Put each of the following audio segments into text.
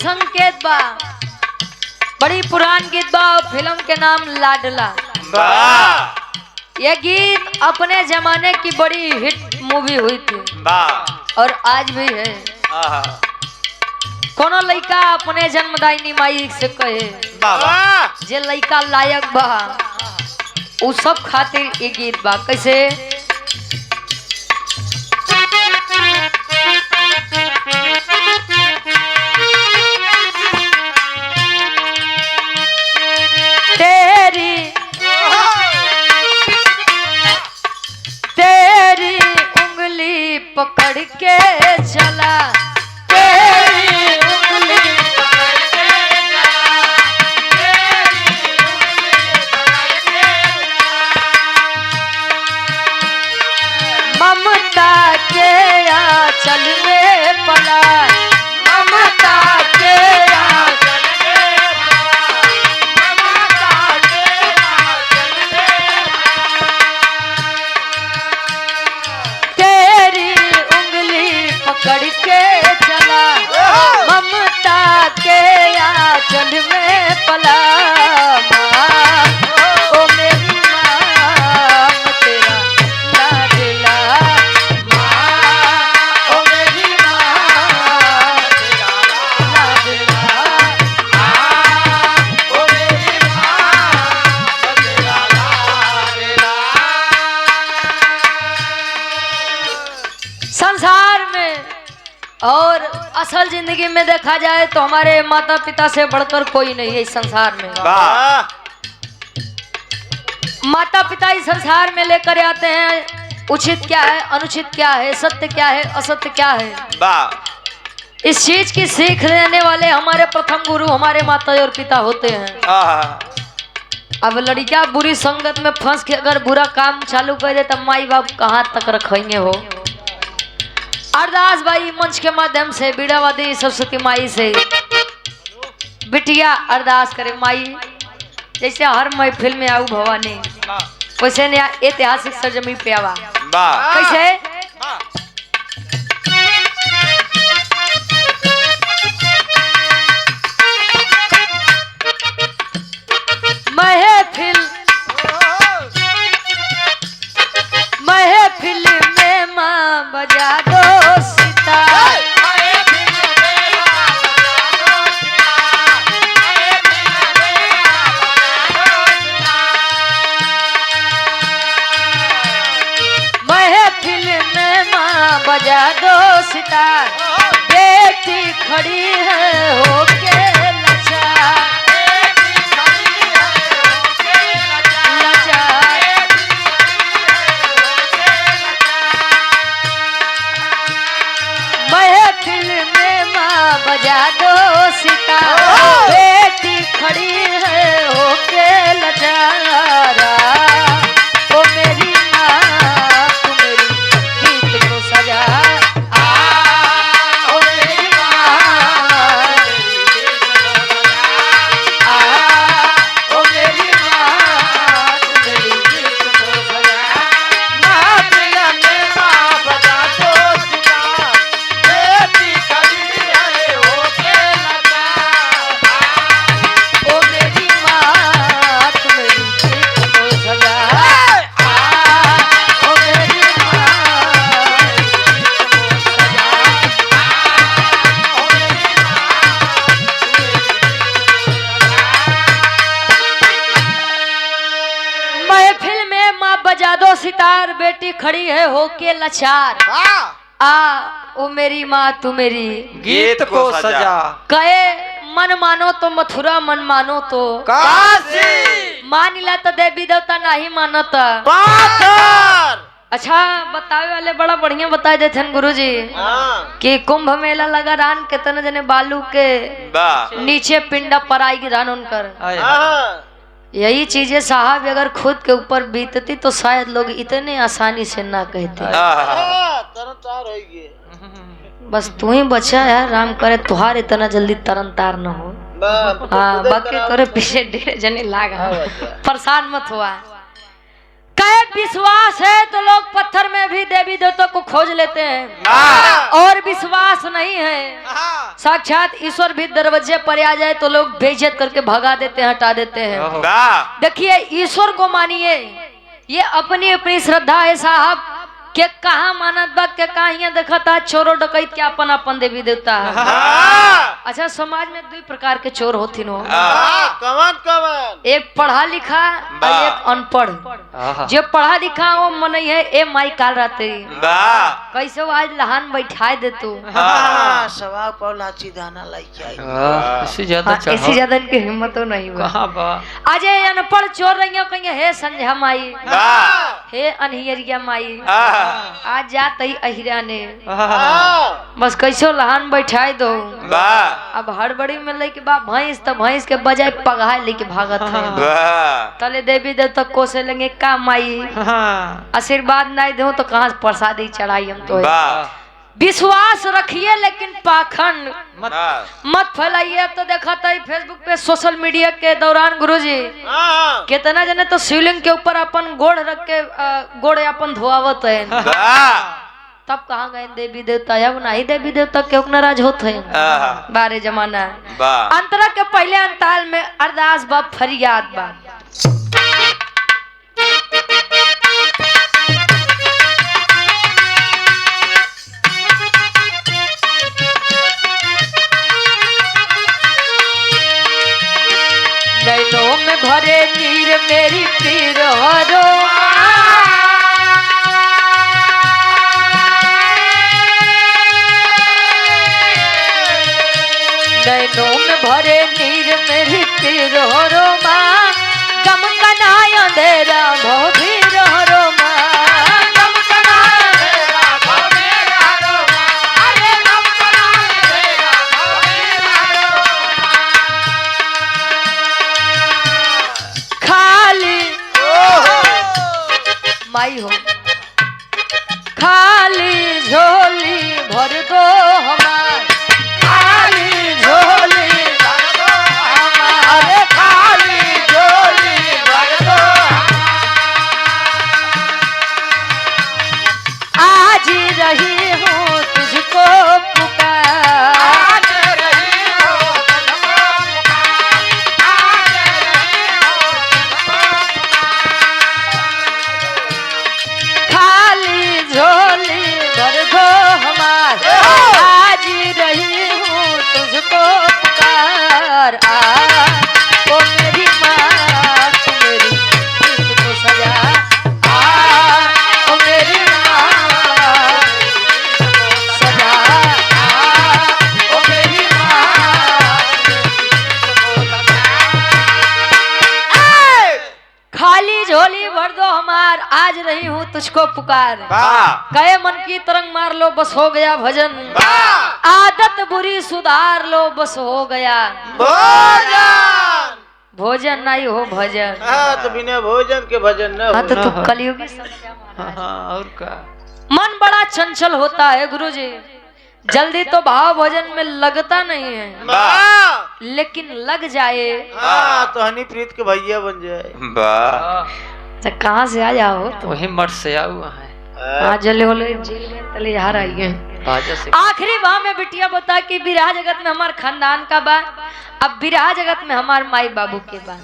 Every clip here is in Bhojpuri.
संकेत बा। बड़ी पुरान गीत बा। फिल्म के नाम लाडला। यह गीत अपने जमाने की बड़ी हिट मूवी हुई थी और आज भी है। कोनो लड़का अपने जन्मदायिनी माई से कहे जे लड़का लायक बा उ सब खातिर ये गीत बा। कैसे तेरी उंगली पकड़ के चला, तेरी उंगली पकड़ के चला, ममता के आंचल में पला, ममता के आंचल में पला, ममता के आंचल में तेरी उंगली पकड़ के चला, ममता के आंचल में पला। ओ मेरी माँ तेरा लाडला, ओ मेरी माँ तेरा लाडला, ओ मेरी माँ तेरा लाडला। संसार में और असल जिंदगी में देखा जाए तो हमारे माता पिता से बढ़कर कोई नहीं है इस संसार में। माता पिता इस संसार में लेकर आते हैं उचित क्या है, अनुचित क्या है, सत्य क्या है, असत्य क्या है। इस चीज की सीख देने वाले हमारे प्रथम गुरु हमारे माता और पिता होते हैं। अब लड़कियां बुरी संगत में फंस के अगर बुरा काम चालू कर दे तब माई बाप कहाँ तक रखेंगे हो। अरदास भाई मंच के माध्यम से बीड़ावादी सरस्वती माई से बिटिया अरदास करे माई जैसे हर महफिल में आऊ भवानी वैसे ऐतिहासिक सरजमी पे आवा। कैसे महफिल में माँ बजा दो सितार, महफिल में माँ बजा दो सितार, बेटी खड़ी है होके लाचार, महफिल में माँ बजा दो सितार, बेटी खड़ी है होके लाचारा। ओ मेरी माँ तू मेरी गीत को सजा, ओ मेरी माँ ओ मेरी माँ तू मेरी गीत को सजा। महफिल में माँ बजा दो सितार, बेटी खड़ी है होके लाचार। ओ मेरी माँ तू मेरी गीत को सजा, ओ मेरी माँ ओ मेरी महफिल में माँ बजा दो सितार, बेटी खड़ी है होके लाचार। ओ मेरी माँ तू मेरी गीत को सजा। कहे मन मानो तो मथुरा, मन मानो तो काशी, मानिला तो देवी देवता नहीं मानता। पाथर। अच्छा बतावे वाले बड़ा बढ़िया बताए देते गुरुजी कि कुंभ मेला लगा रान कितने जने बालू के नीचे पिंडा पराई गिरान उनकर। यही चीजें साहब अगर खुद के ऊपर बीतती तो शायद लोग इतने आसानी से ना कहते। बस तू ही बचा है, राम करे तुहार इतना जल्दी तरन तार न हो। हाँ बाकी करे पीछे ढेर जने लागा, परेशान मत हुआ। कहे विश्वास है तो लोग पत्थर में भी देवी देवता को खोज लेते हैं, और विश्वास नहीं है साक्षात ईश्वर भी दरवाजे पर आ जाए तो लोग बेइज्जत करके भगा देते हैं, हटा देते हैं। देखिए ईश्वर को मानिए, ये अपनी अपनी श्रद्धा है साहब, के कहा मानत बात के कहा यहाँ देखा था चोरो डकैत के अपन अपन देवी देवता है। अच्छा समाज में दो प्रकार के चोर होती नो, कवन एक पढ़ा लिखा और एक अनपढ़। जो पढ़ा लिखा वो मन है ए माई काल राते कैसे वो आज लहान बैठा दे तू सवा पौलाची दाना लाइक इससे ज्यादा इनकी हिम्मत तो नहीं हुआ। आज ये अनपढ़ चोर रही कहीं हे संध्या माई, हे अनहियरिया माई, आज जात ही अहिरा ने बस कैसो लहान बैठाई दो। अब हड़बड़ी में लेके बा भैंस तो भैंस के बजाय पगाए लेके भागत है। तले देवी देवता कोसे लेंगे का माई आशीर्वाद नहीं दो तो कहाँ प्रसादी चढ़ाई हम तो। विश्वास रखिए लेकिन पाखंड मत फैलाइए। तो देखा था फेसबुक पे सोशल मीडिया के दौरान गुरुजी कितना जने तो शिवलिंग के ऊपर अपन गोड़ रख के गोड़ अपन धोआवत है, तब कहाँ गए देवी देवता? अब नहीं देवी देवता के नाराज होते हैं बारे जमाना। अंतरा के पहले अंताल में अरदास बा फरियाद बा। नैनों में भरे नीर मेरी पीर हरो, नैनों में भरे नीर मेरी पीर हरो माँ, गम कनाय अंधेरा भो भीर हरो माँ, गम कनाय अंधेरा भो भीर हरो माँ, अरे गम कनाय अंधेरा भो भीर हरो माँ। खाली माई हो खाली झोली भर दो हमार, खाली झोली भर दो हमार, अरे खाली झोली भर दो हमार। आज रही हूँ तुझको पुकार, आज रही हूँ तुझको पुकार, आज रही हूँ तुझको पुकार। खाली झोली भर दो हमार, आज रही हूँ तुझको पुकार। ओ मेरी माँ तू मेरी प्रीत को सजा, ओ मेरी माँ सजा, ओ मेरी माँ खाली झोली भर दो हमार, आज रही हूँ तुझको पुकार। गए मन की तरंग मार लो बस हो गया भजन, आदत बुरी सुधार लो बस हो गया भोजन। भोजन नहीं हो भजन, तो बिना भोजन के भजन न हाँ तो तू कलयुगी और का। मन बड़ा चंचल होता है गुरुजी, जल्दी तो भाव भजन में लगता नहीं है, लेकिन लग जाए तो हनी प्रीत के भैया बन जाए। कहाँ से आ जाओ तो वही मठ से आया हुआ है। आज जले होले जेल में तले जा रही है। आखिरी बाह में बिटिया बता कि विराह जगत में हमार खानदान का बा, अब विराह जगत में हमार माई बाबू के बा।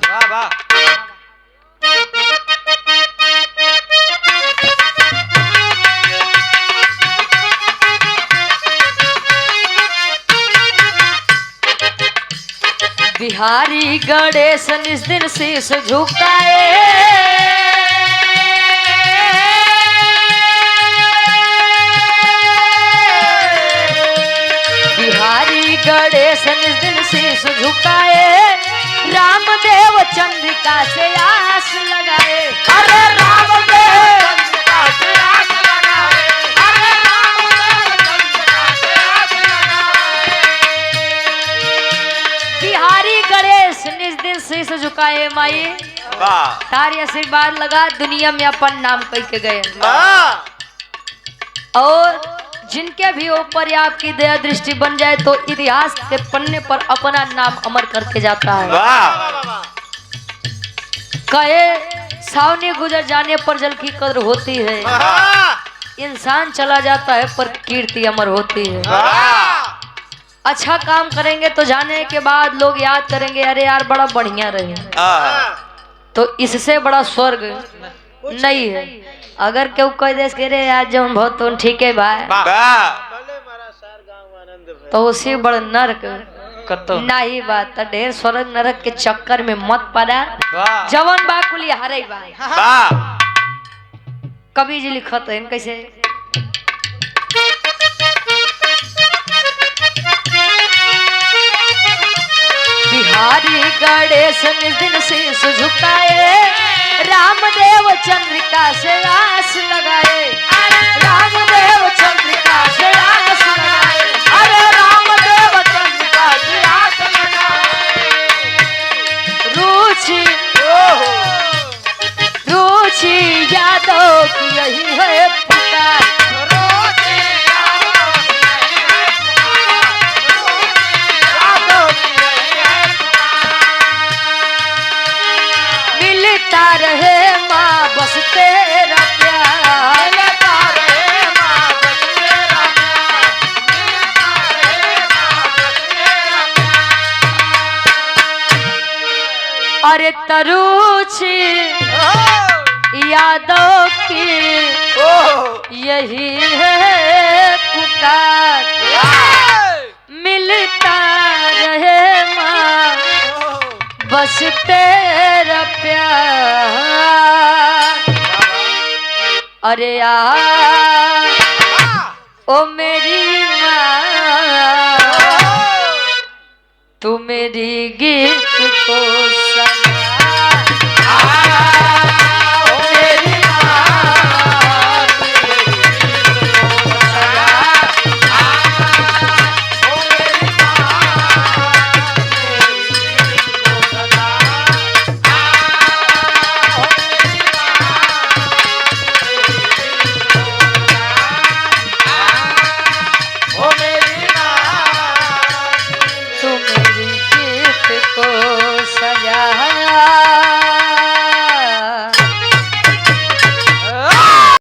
बिहारी गणेश निस दिन शीश झुकाए, बिहारी गणेश निस दिन शीश झुकाए, रामदेव चंद्रिका से आस लगाए, अरे रामदेव चंद्रिका से आस लगाए, अरे रामदेव चंद्रिका से आस लगाए। बिहारी गणेश निस दिन शीश झुकाए माई, तारी आशीर्वाद लगा दुनिया में अपन नाम कह के गए। और जिनके भी ऊपर आपकी दया दृष्टि बन जाए तो इतिहास के पन्ने पर अपना नाम अमर करके जाता है। कहे सावनी गुजर जाने पर जल की कद्र होती है, इंसान चला जाता है पर कीर्ति अमर होती है। अच्छा काम करेंगे तो जाने के बाद लोग याद करेंगे, अरे यार बड़ा बढ़िया रहे। तो इससे बड़ा स्वर्ग नहीं है। अगर क्यों कोई देश के रे यार जो बहुत तो ठीक है भाई, तो उसी बड़ नरक नहीं बात। ढेर स्वर्ग नरक के चक्कर में मत पड़ा। जवन बाकुली हरे बा। कवि जी लिखत है कैसे, बिहारी गणेश निज दिन शीश झुकाए, रामदेव चंद्रिका से आस लगाए। रामदेव चंद्रिका से आस लगाए, अरे रामदेव चंद्रिका से आस लगाए। रुचि रुचि यादव की यही है पुकार। मिलता रहे माँ बस तेरा प्यार, मिलता रहे माँ बस तेरा प्यार। अरे तरुचि यादव की यही है पुकार। मिलता रहे माँ बस तेरा प्यार। अरे यार ओ मेरी माँ, तू मेरी गिफ्ट को